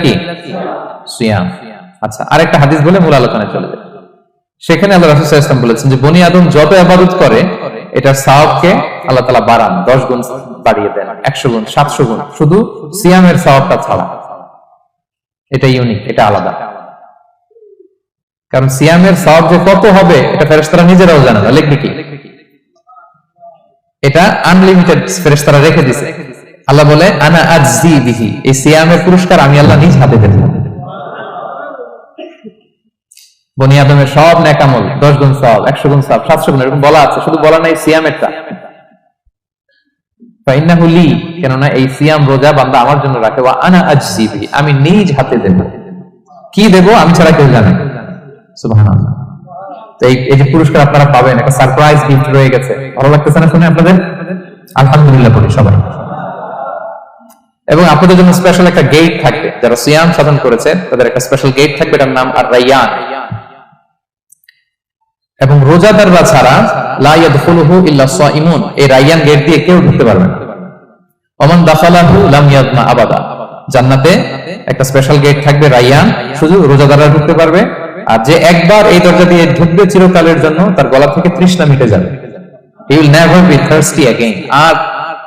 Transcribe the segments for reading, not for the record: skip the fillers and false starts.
কি সিয়াম। আচ্ছা, আরেকটা হাদিস বলে মূল আলোচনায় চলে যায়। সেখানে আল্লাহ রাসূল সাল্লাল্লাহু আলাইহি ওয়াসাল্লাম বলেছেন যে বনি আদম যত ইবাদত করে এটার সওয়াবকে আল্লাহ তাআলা বাড়ান, 10 গুণ বাড়িয়ে দেন, 100 গুণ, 700 গুণ, শুধু সিয়ামের সওয়াবটা ছাড়া। এটা ইউনিক, এটা আলাদা। কারণ সিয়ামের সওয়াব যে কত হবে এটা ফেরেশতারা নিজেরাও জানে না, লিখবে কি? এটা আনলিমিটেড ফেরেশতারা রেখে দিয়েছে। আল্লাহ বলে আনা আজজি বিহি, এই সিয়ামের পুরস্কার আমি আল্লাহ নিজ হাতে দেব। বনি আদমের সব নেক আমল 10 গুণ সওয়াব, 100 গুণ সওয়াব, 700 গুণ, এরকম বলা আছে, শুধু বলা নাই সিয়ামেরটা। ফাইন্নাহু লি, কেননা এই সিয়াম রোজা বান্দা আমার জন্য রাখে, ওয়া আনা আজজি বিহি, আমি নিজ হাতে দেব। কি দেব আমি ছাড়া কেউ জানে না। সুবহানাল্লাহ। তো এই যে পুরস্কার আপনারা পাবেন, একটা সারপ্রাইজ গিফট রয়ে গেছে। ভালো লাগতেছে না শুনে আপনাদের? আলহামদুলিল্লাহ বলি সবাই। এবং আপনাদের জন্য স্পেশাল একটা গেট থাকবে, যারা সিয়াম সাধন করেছে তাদের একটা স্পেশাল গেট থাকবে, এটার নাম আর-রায়্যান। এবং রোজাদাররা ছাড়া লা ইয়াদখুলুহু ইল্লা সাইমুন, এই রায়্যান গেট দিয়ে কেউ ঢুকতে পারবে না। ওমান দাখালাহু লাম ইয়াযমা আবাদা, জান্নাতে একটা স্পেশাল গেট থাকবে রায়্যান, শুধু রোজাদাররা ঢুকতে পারবে। আর যে একবার এই দরজা দিয়ে ঢুকবে চিরকালের জন্য তার গলা থেকে তৃষ্ণা মিটে যাবে। He will never be thirsty again, আর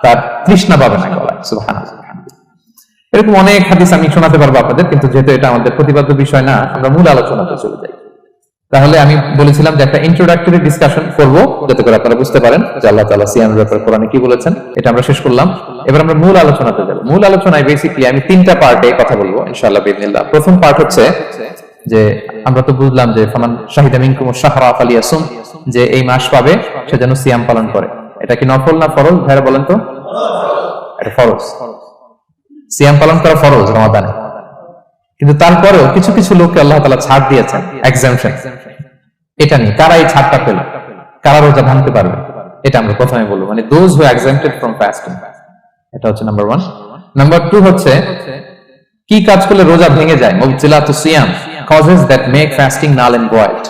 তার তৃষ্ণা পাবে না গলায়। সুবহানাল্লাহ। এরকম অনেক হাদিস আমি শোনাতে পারবো আপনাদের, কিন্তু যেহেতু এটা আমাদের প্রতিপাদ্য বিষয় না, আমরা মূল আলোচনাতে চলে যাই। তাহলে আমি বলেছিলাম যে একটা ইন্ট্রোডাক্টরি ডিসকাশন করব, যাতে করে আপনারা বুঝতে পারেন যে আল্লাহ তাআলা সিয়ামের ব্যাপারে কোরআনে কি বলেছেন। এটা আমরা শেষ করলাম, এবার আমরা মূল আলোচনাতে যাব। মূল আলোচনায় বেসিক্যালি আমি 3টা পার্টে কথা বলবো ইনশাআল্লাহ বিইذنিল্লাহ। প্রথম পার্ট হচ্ছে যে আমরা তো বুঝলাম যে ফামান শাহিদা মিনকুমুশ শাহরা ফালিয়াসুম, যে এই মাস পাবে সে যেন সিয়াম পালন করে। এটা কি নফল না ফরজ? ভাইরা বলেন তো। এটা ফরজ, সিয়াম পালন করা ফরজ রমাদানে। কিন্তু তারপরেও কিছু কিছু লোককে আল্লাহ তাআলা ছাড় দিয়েছেন, এক্সাম্পশন। এটা নিয়ে কারা এই ছাড়টা পেল, কারা রোজা ভাঙতে পারবে, এটা আমরা প্রথমে বলবো। মানে দোজ হু এক্সাম্পটেড ফ্রম ফাস্টিং, এটা হচ্ছে নাম্বার 1। নাম্বার 2 হচ্ছে কি কাজ করলে রোজা ভেঙে যায়, মুবতিলাতুস সিয়াম, causes that make fasting null and void.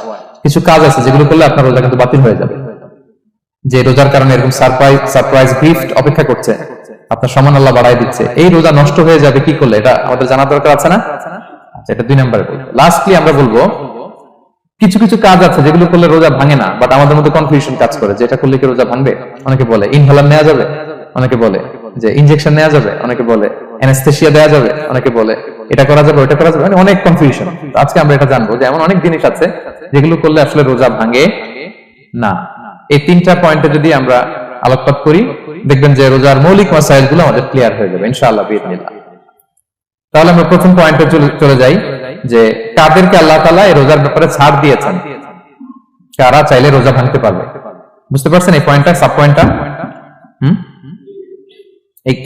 কিছু কাজ আছে যেগুলো করলে আপনার রোজা কিন্তু বাতিল হয়ে যাবে। যে রোজার কারণে এরকম সারপ্রাইজ গিফট অপেক্ষা করছে, আপনার সম্মান আল্লাহ বাড়ায় দিচ্ছে, এই রোজা নষ্ট হয়ে যাবে কি করলে, এটা আমাদের জানা দরকার আছে না? আচ্ছা, এটা 2 নম্বরে বলবো। লাস্টলি আমরা বলবো কিছু কিছু কাজ আছে যেগুলো করলে রোজা ভাঙে না, বাট আমাদের মধ্যে কনফিউশন কাজ করে যে এটা করলে কি রোজা ভাঙবে। অনেকে বলে ইনহেলার নেওয়া যাবে, অনেকে বলে যে ইনজেকশন নেওয়া যাবে, অনেকে বলে অ্যানেস্থেসিয়া দেওয়া যাবে, অনেকে বলে এটা করা যাবে ওটা করা যাবে, মানে অনেক কনফিউশন। আজকে আমরা এটা জানবো যে এমন অনেক জিনিস আছে যেগুলো করলে আসলে রোজা ভাঙে না। এই 3টা পয়েন্টে যদি আমরা আলোকপাত করি, দেখবেন যে রোজার মৌলিক মাসাইল গুলো আমাদের ক্লিয়ার হয়ে যাবে ইনশাআল্লাহ বিইذনিল্লাহ। তাহলে আমরা প্রথম পয়েন্টে চলে যাই যে কাদেরকে আল্লাহ তাআলা এই রোজার ব্যাপারে ছাড় দিয়েছেন, কারা চাইলে রোজা ভাঙতে পারবে। বুঝতে পারছেন এই পয়েন্টটা, সাব পয়েন্টটা?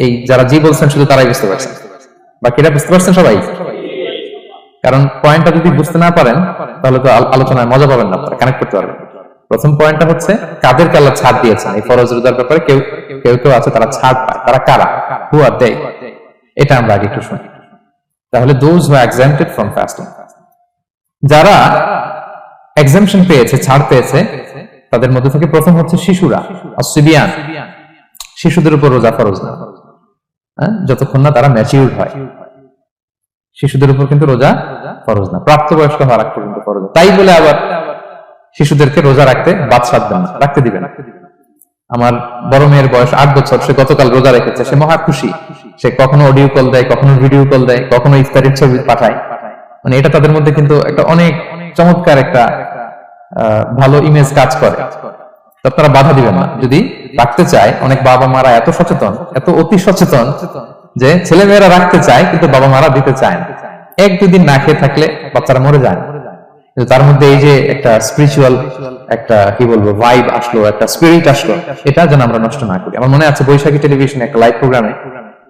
এই যারা জি বলছেন শুধু তারাই বুঝতে পারছেন, বাকিরা বুঝতে পারছেন সবাই? কারণ পয়েন্টটা যদি বুঝতে না পারেন তাহলে তো আলোচনায় মজা পাবেন না, আপনারা কানেক্ট করতে পারবেন। প্রথম পয়েন্টটা হচ্ছে কাদেরকে আল্লাহ ছাড় দিয়েছেন এই ফরজ রোজার ব্যাপারে। কেউ কেউ আছে তারা ছাড় পায়, তারা কারা? হু আর দে, এটা আমরা আগে একটু শুনি। তাহলে দোজ হু এক্সাম্পটেড ফ্রম ফাস্টিং, যারা এক্সাম্পশন পেয়েছে, ছাড় পেয়েছে, তাদের মধ্যে থেকে প্রথম হচ্ছে শিশুরা, আসিবিয়ান। শিশুদের উপর রোজা ফরজ না, যতক্ষণ না তারা ম্যাচিউরড হয়। শিশুদের উপর কিন্তু রোজা ফরজ না, প্রাপ্তবয়স্ক হওয়ার আগ পর্যন্ত ফরজ। তাই বলে আবার শিশুদেরকে রোজা রাখতে বাদ সাধবেন না, রাখতে দিবেন। আমার বড় মেয়ের বয়স 8 বছর, সে গতকাল রোজা রেখেছে, সে মহা খুশি। সে কখনো অডিও কল দেয়, কখনো ভিডিও কল দেয়, কখনো ইফতারের ছবি পাঠায়। মানে এটা তাদের মধ্যে কিন্তু একটা অনেক চমৎকার একটা ভালো ইমেজ কাজ করে। আপনারা বাধা দিবেন না যদি রাখতে চায়। অনেক বাবা মারা এত সচেতন, এত অতি সচেতন যে ছেলে মেয়েরা রাখতে চায় কিন্তু বাবা মারা দিতে চায় না। 1-2 দিন না খেয়ে থাকলে বাচ্চারা মরে যায় না। তার মধ্যে এই যে একটা স্পিরিচুয়াল একটা কি বলবো ভাইব আসলো, একটা স্পিরিট আসলো, এটা যেন আমরা নষ্ট না করি। আমার মনে আছে বৈশাখী টেলিভিশনে একটা লাইভ প্রোগ্রামে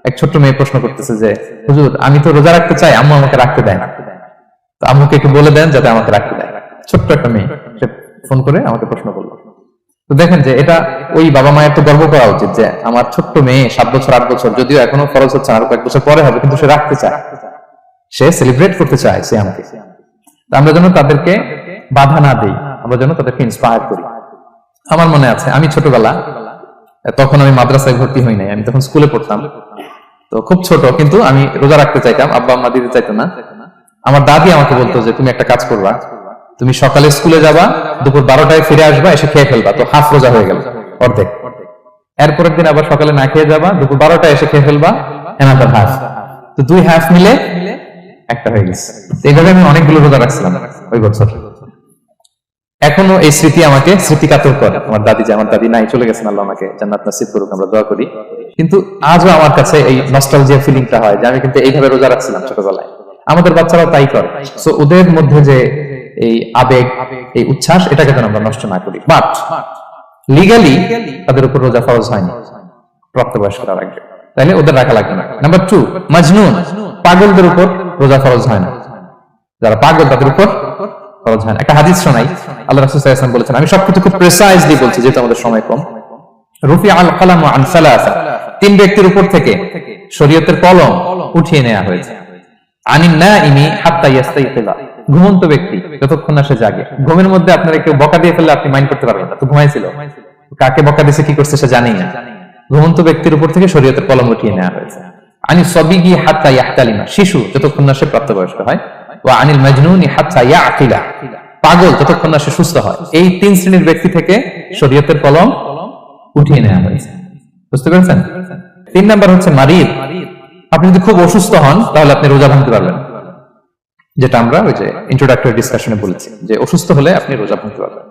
এক ছোট্ট মেয়ে প্রশ্ন করতেছে যে হুজুর আমি তো রোজা রাখতে চাই, আম্মু আমাকে রাখতে দেয় না, তো আম্মুকে একটু বলে দেন যাতে আমাকে রাখতে দেয়। ছোট্ট একটা মেয়ে, সে ফোন করে আমাকে প্রশ্ন করলো। তো দেখেন যে এটা ওই বাবা মায়ের তো গর্ব করা উচিত যে আমার ছোট্ট মেয়ে 7 বছর 8 বছর, যদিও এখনো ফরজ হচ্ছে, আরো কয়েক বছর পরে হবে, কিন্তু সে রাখতে চায়, সে সেলিব্রেট করতে চায় সিয়ামকে। আমরা যেন তাদেরকে বাধা না দেই, আমরা যেন তাদেরকে ইন্সপায়ার করি। আমার মনে আছে আমি ছোটবেলা, তখন আমি মাদ্রাসায় ভর্তি হই নাই, আমি তখন স্কুলে পড়তাম। তো তো খুব ছোট, কিন্তু আমি রোজা রাখতে চাইতাম, আব্বা আম্মা দিতে চাইতো না। আমার দাদি আমাকে বলতো যে তুমি একটা কাজ করবা, তুমি সকালে স্কুলে যাবা, দুপুর 12টায় ফিরে আসবা, এসে খেয়ে ফেলবা, তো হাফ রোজা হয়ে গেল, অর্ধেক। এরপরের দিন আবার সকালে না খেয়ে যাবা, দুপুর 12টায় এসে খেয়ে ফেলবা, এনাদার হাফ, তো 2 হাফ মিলে একটা হয়ে গেছে। এইভাবে আমি অনেকগুলো রোজা রাখছিলাম ওই বছর। এখনো এই স্মৃতি আমাকে স্মৃতিকাতর করে। আমার দাদি নাই, চলে গেছেন, আল্লাহ আমাকে জান্নাত নসিব করুক, আমরা দোয়া করি। কিন্তু আজও আমার কাছে এই নস্টালজিয়া ফিলিংটা হয় যে আমি কিন্তু এইভাবে রোজা রাখছিলাম ছোটবেলায়। আমাদের বাচ্চারাও তাই করে। সো ওদের মধ্যে যে এই আবেগ, এই উচ্ছ্বাস, এটাকে যেন আমরা নষ্ট না করি। বাট লিগালি তাদের উপর রোজা ফরজ হয়নি প্রাপ্তবয়স্করা রাখবে, তাহলে ওদের রাখা লাগবে না। নাম্বার 2, মাজনুন, পাগলদের উপর রোজা ফরজ হয় না। যারা পাগল তাদের উপর ফরজ হয় না। একটা হাদিস শোনাই, আল্লাহ রাসূল সাল্লাল্লাহু আলাইহি ওয়াসাল্লাম বলেছেন, আমি সবকিছু খুব প্রিসাইজলি বলছি যেহেতু আমাদের সময় কম। রুফি আল কালাম আন সালাসা, 3 ব্যক্তির উপর থেকে শরীয়তের কলম উঠিয়ে নেওয়া হয়েছে। আনিন নাইমি হাত্তা ইয়াস্তাইকিলা, ঘুমন্ত ব্যক্তি যতক্ষণ না সে জাগে। ঘুমের মধ্যে আপনারা কেউ বকা দিয়ে ফেললে আপনি মাইন্ড করতে পারবেন না, তো ঘুমাইছিল, কাকে বকা দিয়েছে কি করছে সে জানেই না। ঘুমন্ত ব্যক্তির উপর থেকে শরীয়তের কলম উঠিয়ে নেওয়া হয়েছে। আনি সবিগি হাত্তা ইয়াহতালিমা, শিশু যতক্ষণ না সে প্রাপ্তবয়স্ক হয়। ওয়া আনিল মাজনুনি হাত্তা ইয়াকিলা, পাগল যতক্ষণ না সে সুস্থ হয়। এই 3 শ্রেণীর ব্যক্তি থেকে শরীয়তের কলম উঠিয়ে নেওয়া হয়েছে। বুঝতে পেরেছেন? 3 নাম্বার হচ্ছে মারিদ। আপনি যদি খুব অসুস্থ হন তাহলে আপনি রোজা ভাঙতে পারবেন, যেটা আমরা ওই যে ইন্ট্রোডাক্টরি ডিসকাশনে বলেছি যে অসুস্থ হলে আপনি রোজা ভাঙতে পারবেন।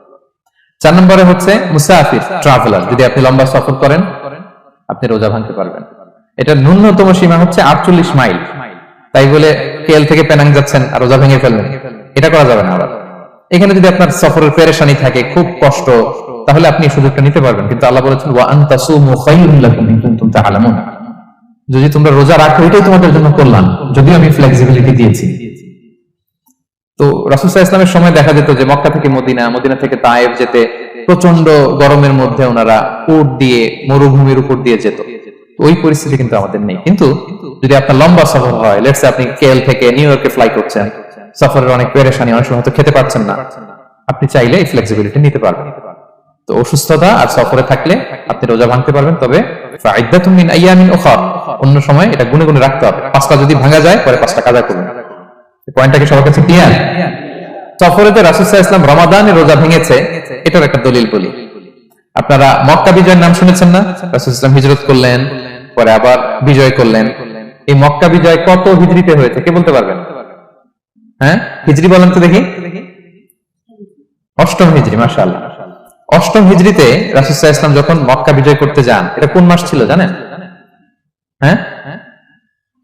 4 নম্বরে হচ্ছে মুসাফির, ট্রাভেলার, যদি আপনি লম্বা সফর করেন আপনি রোজা ভাঙতে পারবেন। এটা ন্যূনতম সীমা হচ্ছে 48 মাইল। তাই বলে কেএল থেকে পেনাং যাচ্ছেন আর রোজা ভেঙে ফেললেন, এটা করা যাবে না। আবার এখানে যদি আপনার সফরের পেরেশানি থাকে, খুব কষ্ট, তাহলে আপনি সুযোগটা নিতে পারবেন। কিন্তু আল্লাহ বলেছেন ওয়া আনতাসুমু খায়রুল লাকুম ইন কুনতুম তা'লামুন, যদি তোমরা রোজা রাখো এটাই তোমাদের জন্য কল্যাণ, যদিও আমি ফ্লেক্সিবিলিটি দিয়েছি। তো রাসূল সাল্লাল্লাহু আলাইহি ওয়াসাল্লামের সময় দেখা যেত যে মক্কা থেকে মদিনা, মদিনা থেকে তায়েফ যেতে প্রচন্ড গরমের মধ্যে ওনারা উট দিয়ে মরুভূমির উপর দিয়ে যেত। ওই পরিস্থিতি কিন্তু আমাদের নেই। কিন্তু যদি আপনার লম্বা সফর হয়, লেটস সে আপনি কেএল থেকে নিউ ইয়র্কে ফ্লাই করছেন, সফরের অনেক পেরেশানি, অনেক সময় হয়তো খেতে পারছেন না, আপনি চাইলে এই ফ্লেক্সিবিলিটি নিতে পারবেন। তো অসুস্থতা আর সফরে থাকলে আপনি রোজা ভাঙতে পারবেন, তবে ফাইদাতুম মিন আইয়ামিন উখরা, অন্য সময় এটা গুনে গুনে রাখতে হবে। 5টা যদি ভাঙা যায় পরে 5টা কাজা করবেন। এই পয়েন্টটা কি সবার কাছে ক্লিয়ার? সফরেতে রাসূল সাল্লাল্লাহু আলাইহি ওয়াসাল্লাম রমাদানে রোজা ভেঙেছে, এটার একটা দলিল বলি। আপনারা মক্কা বিজয়ের নাম শুনেছেন না? রাসূল সাল্লাল্লাহু আলাইহি ওয়াসাল্লাম হিজরত করলেন, পরে আবার বিজয় করলেন। এই মক্কা বিজয় কত হিজরিতে হয়েছে কে বলতে পারবেন? হ্যাঁ, হিজরি বলেন তো দেখি। 8ম হিজরি, মাশাআল্লাহ। 8ম হিজরিতে রাসূল সাল্লাল্লাহু আলাইহি ওয়াসাল্লাম যখন মক্কা বিজয় করতে যান, এটা কোন মাস ছিল জানেন? হ্যাঁ,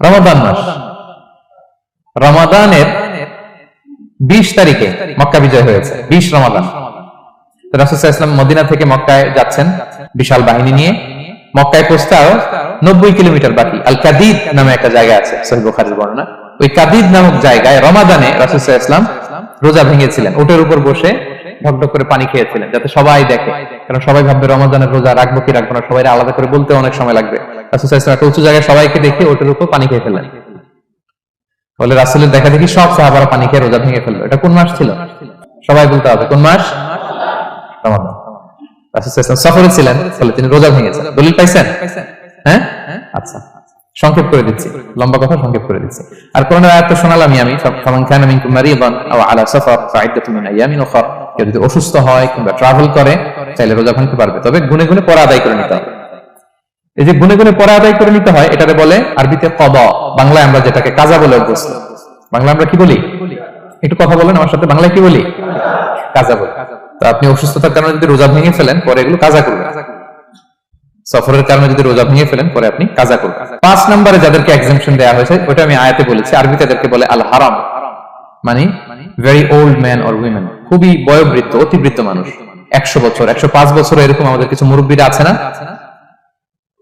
রমাদান মাস। রমাদানের 20 তারিখে মক্কা বিজয় হয়েছে, 20 রমাদান। রাসূল সাল্লাল্লাহু আলাইহি ওয়াসাল্লাম মদিনা থেকে মক্কায় যাচ্ছেন বিশাল বাহিনী নিয়ে। মক্কায় পৌঁছতেও 90 কিলোমিটার বাকি। আল কাদিদ নামে একটা জায়গা আছে, সহিহ বুখারীর বর্ণনা। ওই কাদিদ নামক জায়গায় রমাদানে রাসূল সাল্লাল্লাহু আলাইহি ওয়াসাল্লাম রোজা ভেঙেছিলেন, ওটের উপর বসে ঢকঢক করে পানি খেয়েছিলেন, যাতে সবাই দেখে। কারণ সবাই ভাববে রমাদানের রোজা রাখবো কি রাখবো না, সবাই আলাদা করে বলতে অনেক সময় লাগবে। রাসূল সাল্লাল্লাহু আলাইহি ওয়াসাল্লাম একটা উঁচু জায়গায় সবাইকে দেখে ওটের উপর পানি খেয়ে ফেললেন। বলে রাসূলের দেখা দেখি সব সাহাবারা পানি খেয়ে রোজা ভেঙে ফেললো। এটা কোন মাস ছিল? সবাই বলতে হবে কোন মাস? রমাদান। রাসূল সাল্লাল্লাহু আলাইহি ওয়াসাল্লাম সফরে ছিলেন, ফলে তিনি রোজা ভেঙেছেন। দলিল পাইছেন? হ্যাঁ, আচ্ছা, সংক্ষেপ করে দিচ্ছি, লম্বা কথা সংক্ষেপ করে দিচ্ছি। আর কোরআনের আয়াত তো শোনালামই আমি, ফামান কানা মিনকুম মারিদান আও আলা সাফার ফাইদাতুম মিন আইয়ামিন উখরা, কেউ যদি অসুস্থ হয় কিংবা ট্রাভেল করে চাইলে রোজা ভাঙতে পারবে, তবে গুনে গুনে পড়া আদায় করে নিতে হবে। এই যে গুনে গুনে পড়া আদায় করে নিতে হয়, এটারে বলে আরবিতে কদা, বাংলায় আমরা যেটাকে কাজা বলে অভ্যস্ত। বাংলা আমরা কি বলি? একটু কথা বলেন আমার সাথে, বাংলায় কি বলি? কাজা বলি। তো আপনি অসুস্থতার কারণে যদি রোজা ভেঙে ফেলেন পরে এগুলো কাজা করবেন, সফরের কারণে যদি রোজা ভেঙে ফেলেন পরে আপনি কাজা করবেন। 5 নম্বরে যাদেরকে এক্সাম্পশন দেওয়া হয়েছে ওটা আমি আয়াতে বলেছি, আরবিতে তাদেরকে বলে আল হারাম, মানে very old man or women, খুবই বয়োবৃদ্ধ, অতিবৃদ্ধ মানুষ, 100 বছর 105 বছর এরকম আমাদের কিছু মুরব্বীরা আছে না,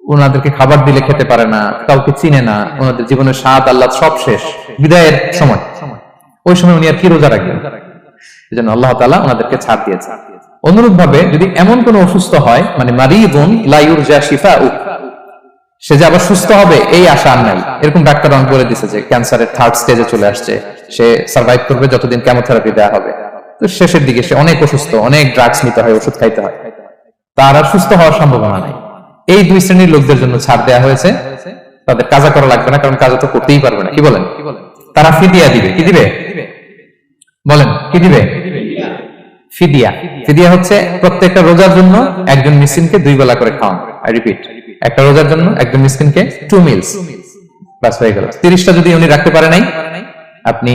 ওনাদেরকে খাবার দিলে খেতে পারে না, কাউকে চিনে না, ওনাদের জীবনের স্বাদ আল্লাহ সব শেষ, বিদায়ের সময়, ওই সময় উনি আর কি রোজা রাখবেন? এজন্য আল্লাহ তাআলা ওনাদেরকে ছাড় দিয়েছে। অনুরূপ ভাবে যদি এমন কোন অসুস্থ হয়, মানে মারিদুন লা ইউরজা শিফাউ, সে যে আবার সুস্থ হবে এই আশা আর নাই, এরকম ডাক্তার অনেক বলে দিয়েছে যে ক্যান্সারের 3rd স্টেজে চলে আসছে, সে সার্ভাইভ করবে যতদিন কেমোথেরাপি দেওয়া হবে, তো শেষের দিকে সে অনেক অসুস্থ, অনেক ড্রাগস নিতে হয়, ওষুধ খাইতে হয়, তার আর সুস্থ হওয়ার সম্ভাবনা নাই। এই 2 শ্রেণীর লোকদের জন্য ছাড় দেওয়া হয়েছে তাদের কাজা করা লাগবে না, কারণ কাজা তো করতেই পারবে না। কি বলেন? তারা ফিদিয়া দিবে। কি দিবে বলেন? কি দিবে? ফিদিয়া। ফিদিয়া হচ্ছে প্রত্যেকটা রোজার জন্য একজন মিসকিনকে 2 বেলা করে খাওয়ানো। আই রিপিট, একটা রোজার জন্য একজন মিসকিনকে 2 মিলস, বাস হয়ে গেল। 30টা যদি উনি রাখতে পারে নাই, আপনি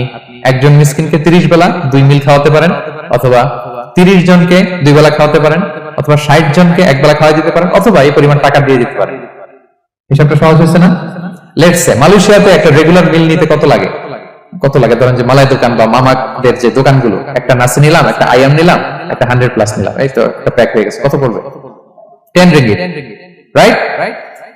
একজন মিসকিনকে 30 বেলা 2 মিল খাওয়াতে পারেন, অথবা 30 জনকে 2 বেলা খাওয়াতে পারেন, অথবা 60 জনকে 1 বেলা খাওয়াই দিতে পারেন, অথবা এই পরিমাণ টাকা দিয়ে দিতে পারেন। হিসাবটা সহজ হয়েছে না? লেটস সে মালয়েশিয়াতে একটা রেগুলার মিল নিতে কত লাগে? ধরেন যে মালাই দোকান বা মামাদের যে দোকানগুলো, একটা নাসি নিলাম, একটা আইয়াম নিলাম, একটা 100+ নিলাম, এই তো একটা প্যাক হয়ে গেছে। কত পড়বে? 10 রিঙ্গিট, রাইট?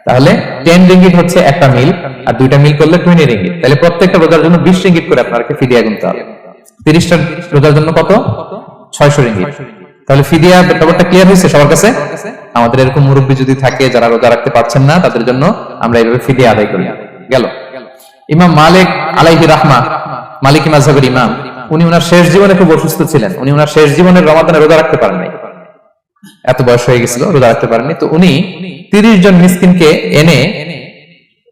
তাহলে 10 রিঙ্গিট হচ্ছে একটা মিল, আর 2টা মিল করলে 20 রিঙ্গিট। তাহলে প্রত্যেকটা রোজার জন্য 20 রিঙ্গিট করে আপনাকে ফিদিয়া গুনতে হবে। 30টা রোজার জন্য কত? 600 রিঙ্গিট। তাহলে ফিদিয়া ব্যাপারটা ক্লিয়ার হয়েছে সবার কাছে? আমাদের এরকম মুরব্বী যদি থাকে যারা রোজা রাখতে পারছেন না, তাদের জন্য আমরা এইভাবে ফিদিয়া আদায় করি। গেল। ইমাম মালিক আলাইহি রাহমা, মালিকি মাযহাবের ইমাম, উনি ওনার শেষ জীবনে খুব অসুস্থ ছিলেন। উনি ওনার শেষ জীবনের রমাদানে রোজা রাখতে পারেন নাই, এত বয়স হয়ে গেছিল, রোজা রাখতে পারেননি। তো উনি 30 জন মিসকিনকে এনে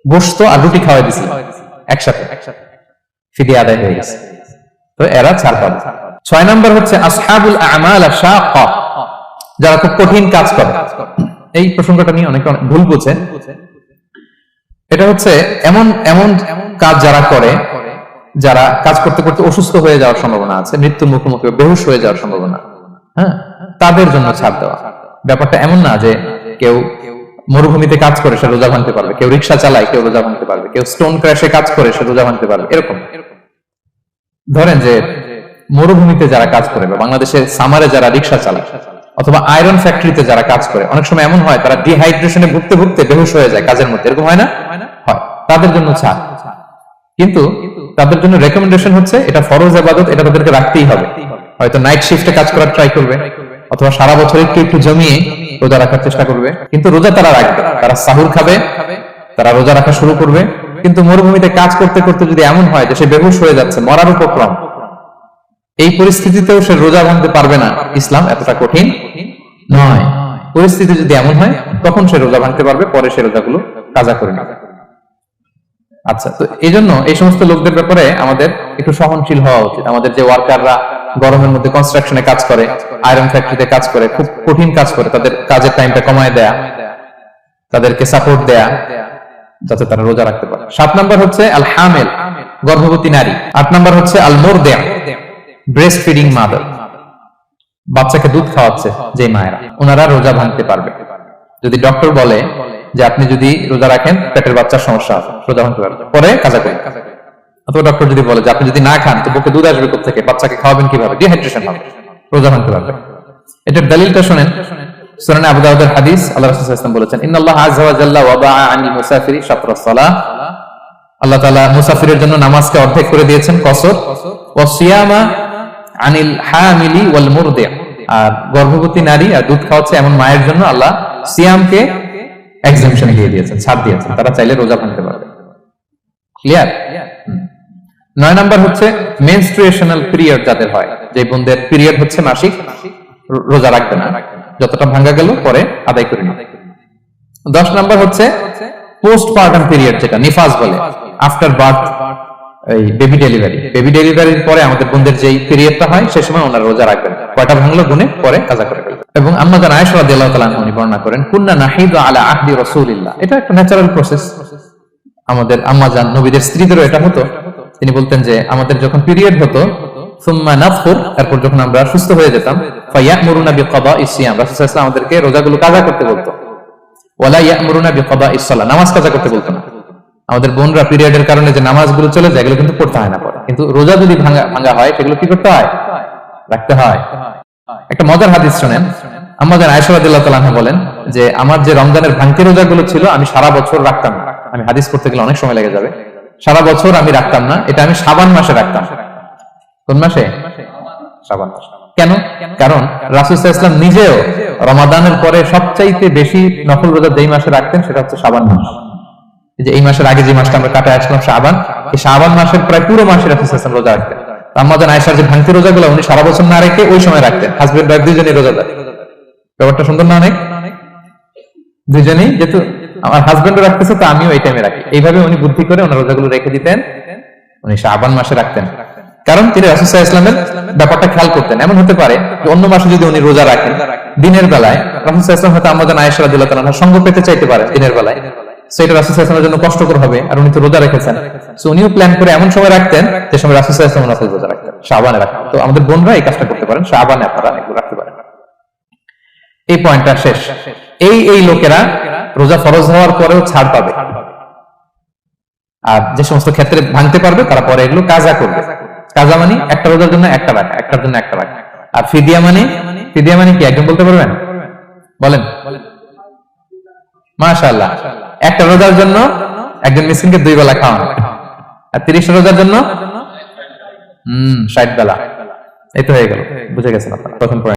গোশত আর রুটি খাওয়াই দিয়েছিলেন একসাথে। ফিদিয়া আদায় হয়ে গেছে। তো এরা ছাড় পাবে। 6 নম্বর হচ্ছে আসহাবুল আমাল আশ-শাক্কা, যারা খুব কঠিন কাজ করে। এই প্রসঙ্গটা নিয়ে অনেকে ভুল বুঝে। এটা হচ্ছে এমন এমন কাজ যারা করে, যারা কাজ করতে করতে অসুস্থ হয়ে যাওয়ার সম্ভাবনা আছে, মৃত্যুর মুখোমুখি, বেহুশ হয়ে যাওয়ার সম্ভাবনা, হ্যাঁ, তাদের জন্য ছাড় দেওয়া। ব্যাপারটা এমন না যে কেউ মরুভূমিতে কাজ করে সে রোজা ভাঙতে পারবে, কেউ রিক্সা চালায় কেউ রোজা ভাঙতে পারবে, কেউ স্টোন ক্র্যাশে কাজ করে সে রোজা ভাঙতে পারবে, এরকম। ধরেন যে মরুভূমিতে যারা কাজ করে, বা বাংলাদেশের সামারে যারা রিক্সা চালায়, অথবা আয়রন ফ্যাক্টরিতে যারা কাজ করে, অনেক সময় এমন হয় তারা ডিহাইড্রেশনে ভুগতে ভুগতে বেহুশ হয়ে যায় কাজের মধ্যে, এরকম হয় না? হয়। তাদের জন্য ছাড়, কিন্তু তাদের জন্য রেকমেন্ডেশন হচ্ছে এটা ফরজ ইবাদত, এটা তাদেরকে রাখতেই হবে। হয়তো নাইট শিফটে কাজ করার ট্রাই করবে, অথবা সারা বছর একটু জমিয়ে রোজা রাখার চেষ্টা করবে, কিন্তু রোজা তারা রাখবে। তারা সাহুর খাবে, তারা রোজা রাখা শুরু করবে। কিন্তু মরুভূমিতে কাজ করতে করতে যদি এমন হয় যে সে বেহুশ হয়ে যাচ্ছে, মরার উপক্রম, এই পরিস্থিতিতেও সে রোজা ভাঙতে পারবে না। ইসলাম এতটা কঠিন নয়। পরিস্থিতি যদি এমন হয় তখন সে রোজা ভাঙতে পারবে, পরে সে রোজাগুলো কাজা করে নেবে। আচ্ছা, তো এই জন্য এই সমস্ত লোকদের ব্যাপারে আমাদের একটু সহনশীল হওয়া উচিত। আমাদের যে ওয়ার্কাররা গরমের মধ্যে কনস্ট্রাকশনে কাজ করে, আয়রন ফ্যাক্টরিতে কাজ করে, খুব কঠিন কাজ করে, তাদের কাজের টাইমটা কমায় দেয়া, তাদেরকে সাপোর্ট দেয়া, যাতে তারা রোজা রাখতে পারে। 7 নম্বর হচ্ছে আল হামিল, গর্ভবতী নারী। 8 নম্বর হচ্ছে আল মুরদিআ, ব্রেস্ট ফিডিং মাদার, বাচ্চাকে দুধ খাওয়াচ্ছে যে মায়েরা, ওনারা রোজা ভাঙতে পারবে। যদি ডক্টর বলে যে আপনি যদি রোজা রাখেন পেটের বাচ্চার সমস্যা আছে, রোজা ভাঙতে পারবে, পরে কাজা করেন। অথবা ডক্টর যদি বলে যে আপনি যদি না খান তো বুকে দুধ আসবে কোথা থেকে, বাচ্চাকে খাওয়াবেন কিভাবে, ডিহাইড্রেশন হবে, রোজা ভাঙতে পারবে। এটার দলিলটা শুনেন, সুনানে আবু দাউদের হাদিস, আল্লাহ রাসূল সাল্লাল্লাহু আলাইহি ওয়াসাল্লাম বলেছেন, ইন্নাল্লাহা আযজা ওয়া জাল্লা ওয়াদাআ আনিল মুসাফিরি শাতরাস সালাহ, আল্লাহ তাআলা মুসাফিরের জন্য নামাজকে অর্ধেক করে দিয়েছেন কসর, ওয়া সিয়ামা আনিল হামিলি ওয়াল মুরদিআ, আর গর্ভবতী নারী আর দুধ খাওয়াচ্ছে এমন মায়ের জন্য আল্লাহ সিয়ামকে এক্সাম্পশন দিয়ে দিয়েছেন, ছাড় দিয়েছেন, তারা চাইলে রোজা ভাঙতে পারবে। ক্লিয়ার? 9 নম্বর হচ্ছে মেনস্ট্রুয়েশনাল পিরিয়ড যাদের হয়, যে বোনদের পিরিয়ড হচ্ছে মাসিক, রোজা রাখবে না, যতটা ভাঙা গেল পরে আদায় করে নেবে। 10 নম্বর হচ্ছে পোস্টপার্টাম পিরিয়ড, যেটা নিফাস বলে, আফটার বার্থ, এই বেবি ডেলিভারি। বেবি ডেলিভারির পরে আমাদের বোনদের যেই পিরিয়ডটা হয় সে সময় ওনারা রোজা রাখবেন, কয়টা ভাঙলো গুনে পরে কাজা করে ফেলবেন। এবং আম্মা জান আয়েশা রাদিয়াল্লাহু তাআলা আনহা উনি বর্ণনা করেন, কুননা নাহিদু আলা আহদি রাসূলিল্লাহ, এটা একটা ন্যাচারাল প্রসেস, আমাদের আম্মা জান নবীদের স্ত্রীদেরও এটা হতো। তিনি বলতেন যে আমাদের যখন পিরিয়ড হতো, সুম্মা নাফুর, তারপর যখন আমরা সুস্থ হয়ে যেতাম, ফায়ামুরুনা বিকাদাইস সিয়াম, রাসূল সাল্লাল্লাহু আলাইহি ওয়াসাল্লাম আমাদেরকে রোজাগুলো কাজা করতে বলতো, ওয়ালা ইয়ামুরুনা বিকাদাইস সালাহ, নামাজ কাজা করতে বলতো না। আমাদের বোনরা পিরিয়ডের কারণে যে নামাজগুলো চলে যায় এগুলো কিন্তু পড়তে হয় না পরে, কিন্তু রোজা যদি ভাঙা হয় সেগুলো কি করতে হয়? রাখতে হয়। একটা মজার হাদিস শুনেন, আম্মা জান আয়েশা রাদিয়াল্লাহু তাআলা আনহা বলেন যে আমার যে রমজানের ভাঙতি রোজাগুলো ছিল আমি সারা বছর রাখতাম না। আমি হাদিস পড়তে গেলে অনেক সময় লেগে যাবে। সারা বছর আমি রাখতাম না, এটা আমি শাবান মাসে রাখতাম। কোন মাসে? শাবান মাসে। কেন? কারণ রাসূল সাল্লাল্লাহু আলাইহি ওয়াসাল্লাম নিজেও রমাদানের পরে সবচাইতে বেশি নফল রোজা যেই মাসে রাখতেন সেটা হচ্ছে শাবান মাস। যে এই মাসের আগে যে মাসটা আমরা কাটায় আসলাম শাবান, এই শাবান মাসের প্রায় পুরো মাসে রাসূল সাল্লাল্লাহু আলাইহি ওয়াসাল্লাম রোজা রাখতেন। আম্মা জান আয়েশার যে ভাঙতি রোজাগুলো উনি সারা বছর না রেখে ওই সময় রাখতেন। হাজবেন্ড ওয়াইফ দুইজনেই রোজাদার। ব্যাপারটা সুন্দর না? অনেক দুইজনেই, যেহেতু আমার হাজবেন্ডও রাখতেছে, তো আমিও এই টাইমে রাখি। এইভাবে উনি বুদ্ধি করে ওনার রোজাগুলো রেখে দিতেন, উনি শাবান মাসে রাখতেন। কারণ তিনি রাসূল সাল্লাল্লাহু আলাইহি ওয়াসাল্লামের ব্যাপারটা খেয়াল করতেন। এমন হতে পারে যে অন্য মাসে যদি উনি রোজা রাখেন, দিনের বেলায় রাসূল সাল্লাল্লাহু আলাইহি ওয়াসাল্লাম হয়তো আম্মা জান আয়েশা রাদিয়াল্লাহু তাআলা সঙ্গ পেতে চাইতে পারে দিনের বেলায়, সেটা রাসূল সাল্লাল্লাহু আলাইহি ওয়াসাল্লামের জন্য কষ্টকর হবে, আর উনি তো রোজা রেখেছেন। সো উনিও প্ল্যান করে এমন সময় রাখতেন যে সময় রাসূল সাল্লাল্লাহু আলাইহি ওয়াসাল্লাম রোজা রাখতেন, শাবানে রাখতেন। তো আমাদের বোনরা এই কাজটা করতে পারেন, শাবানে আপনারা এগুলো রাখতে পারেন। এই পয়েন্টটা শেষ। এই লোকেরা রোজা ফরজ হওয়ার পরেও ছাড় পাবে, আর যে সমস্ত ক্ষেত্রে ভাঙতে পারবে তারা পরে এগুলো কাজা করবে। কাজা মানে একটা রোজার জন্য একটা রাখা, একটার জন্য একটা রাখা। আর ফিদিয়া মানে কি একজন বলতে পারবেন? বলেন। মাশাআল্লাহ, একটা রোজার জন্য একজন মিসকিনকে 2 বেলা খাওয়ানো, আর 30 রোজার জন্য 60 বেলা। এই তো হয়ে গেল, বুঝে গেছেন আপনারা প্রথম পয়েন্ট।